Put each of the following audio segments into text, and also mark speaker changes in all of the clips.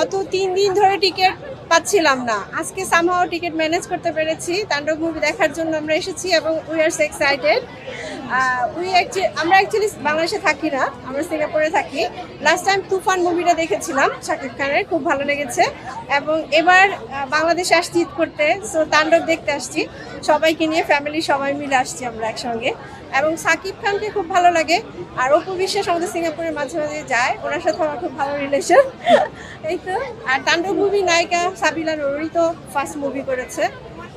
Speaker 1: গত 3 দিন ধরে টিকিট পাচ্ছিলাম না। আজকে সামহাও টিকিট ম্যানেজ করতে পেরেছি। তাণ্ডব মুভি দেখার জন্য আমরা এসেছি এবং উই আর সো এক্সাইটেড। আমরা অ্যাকচুয়ালি বাংলাদেশে থাকি না, আমরা সিঙ্গাপুরে থাকি। লাস্ট টাইম তুফান মুভিটা দেখেছিলাম শাকিব খানের, খুব ভালো লেগেছে। এবং এবার বাংলাদেশে আসছি ঈদ করতে, সো তাণ্ডব দেখতে আসছি। সবাইকে নিয়ে ফ্যামিলি সবাই মিলে আসছি আমরা একসঙ্গে। এবং শাকিব খানকে খুব ভালো লাগে। আর অপু বিশ্বাস আমাদের সিঙ্গাপুরের মাঝে মাঝে যায়, ওনার সাথে আমার খুব ভালো রিলেশন। এই তো। আর তাণ্ডব মুভি নায়িকা সাবিলা নূরী তো ফার্স্ট মুভি করেছে।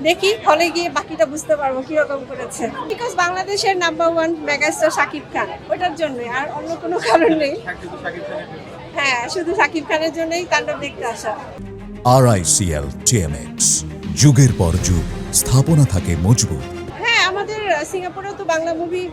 Speaker 1: দেখি হলে গিয়ে বাকিটা বুঝতে পারবো কিরকম করেছে। বিকজ বাংলাদেশের নাম্বার 1 মেগাস্টার শাকিব খান, ওটার জন্যই, আর অন্য কোনো কারণ নেই। হ্যাঁ, শুধু শাকিব খানের জন্যই তাণ্ডব দেখতে আসা।
Speaker 2: RICL TMX, যুগের পর যুগ স্থাপনা থাকে মজবুত।
Speaker 1: হ্যাঁ, আমাদের সিঙ্গাপুরেও তো বাংলা মুভি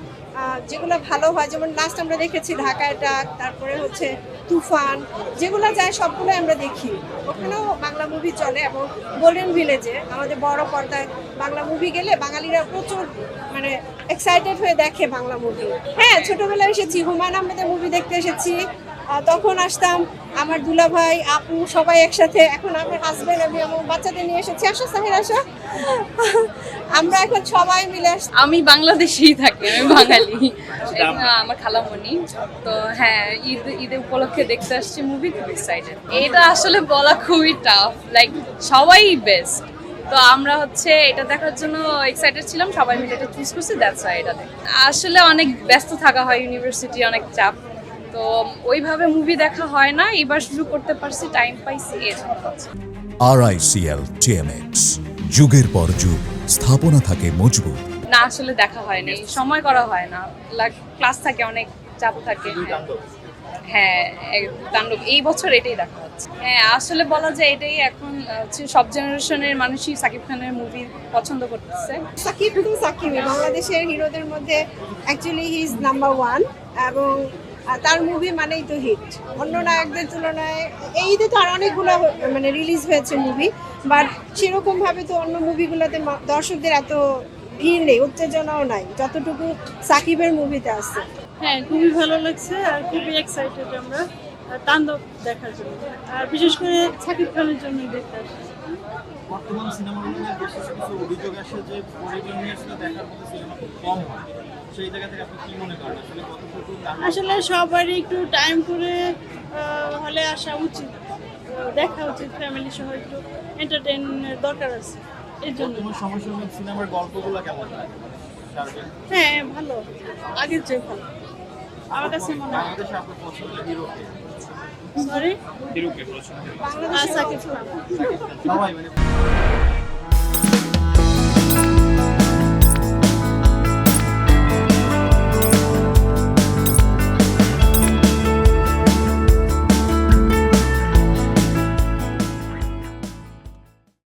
Speaker 1: যেগুলো ভালো হয়, যেমন লাস্ট আমরা দেখেছি ঢাকায় ডাক, তারপরে হচ্ছে তুফান, যেগুলো যায় সবগুলো আমরা দেখি। ওখানেও বাংলা মুভি চলে। এবং গোল্ডেন ভিলেজে আমাদের বড় পর্দায় বাংলা মুভি গেলে বাঙালিরা প্রচুর মানে এক্সাইটেড হয়ে দেখে বাংলা মুভি। হ্যাঁ, ছোটবেলায় এসেছি, হুমায়ুন আহমেদের মুভি দেখতে এসেছি। তখন আসতাম আমার দুলাভাই আপু সবাই একসাথে। এখন আমার হাজবেন্ড, আমি আমার বাচ্চাদের নিয়ে এসেছি। আসো সাহের, আসো। আমরা এখন সবাই মিলে আসছি।
Speaker 3: আমি বাংলাদেশেই থাকি, আমি বাঙালি। আমার খালামণি তো, হ্যাঁ, ঈদে উপলক্ষে দেখতে আসছি মুভি, খুব এক্সাইটেড। এটা আসলে বলা খুবই টাফ, লাইক সবাই বেস্ট। তো আমরা হচ্ছে এটা দেখার জন্য এক্সাইটেড ছিলাম, সবাই মিলে এটা চুজ করছি, দ্যাটস ওয়াই এটা দেখ। আসলে অনেক ব্যস্ত থাকা হয়, ইউনিভার্সিটি অনেক চাপ, তো ওইভাবে মুভি দেখা হয় না। এবার শুরু করতে পারছি, টাইম পাইছি, এই জন্য হচ্ছে।
Speaker 2: RICL TMX, যুগের পর যুগ স্থাপনা থাকে মজবুত।
Speaker 3: না, আসলে দেখা হয় নাই, সময় করা হয় না, ক্লাস থাকে, অনেক চাপ থাকে। হ্যাঁ, তাণ্ডব এই বছর এটাই দেখা হচ্ছে। হ্যাঁ, আসলে বলা যায় এটাই এখন হচ্ছে সব জেনারেশনের মানুষই সাকিব খানের মুভি পছন্দ করতেছে।
Speaker 1: সাকিব তো সাকিবই, বাংলাদেশের হিরোদের মধ্যে অ্যাকচুয়ালি হি ইজ নাম্বার 1। এবং তার মুভি মানেই তো হিট। অন্য নায়কদের তুলনায় এই ঈদে তো আর অনেকগুলো মানে রিলিজ হয়েছে মুভি, বাট সেরকমভাবে তো অন্য মুভিগুলোতে দর্শকদের এত ভিড় নেই, উত্তেজনাও নাই যতটুকু সাকিবের মুভিতে আছে।
Speaker 4: হ্যাঁ, খুবই ভালো লাগছে আর খুবই এক্সাইটেড আমরা তাণ্ডব দেখার জন্য, আর বিশেষ করে শাকিব খানের জন্যই দেখতে আসছি।
Speaker 5: বর্তমান সিনেমাগুলোতে বেশ কিছু অভিযোগ আসে যে পরিবার নিয়ে আসলে দেখার মতো সিনেমা খুব কম হয়। সেই জায়গা থেকে আপনি কি মনে করেন আসলে কতটুকু?
Speaker 4: আসলে সবারই একটু টাইম করে হলে আসা উচিত, দেখা উচিত, ফ্যামিলি সহ একটু এন্টারটেইনমেন্টের দরকার আছে এর জন্য।
Speaker 5: বর্তমান সমসাময়িক সিনেমার গল্পগুলো কেমন লাগে?
Speaker 4: হ্যাঁ, ভালো, আগের চেয়ে ভালো আমার কাছে মনে হয়।
Speaker 5: বাংলাদেশে আপনার পছন্দের হিরো কে?
Speaker 4: সরি,
Speaker 5: হিরোকে পছন্দ?
Speaker 4: সাকিব খান।
Speaker 5: সবাই মানে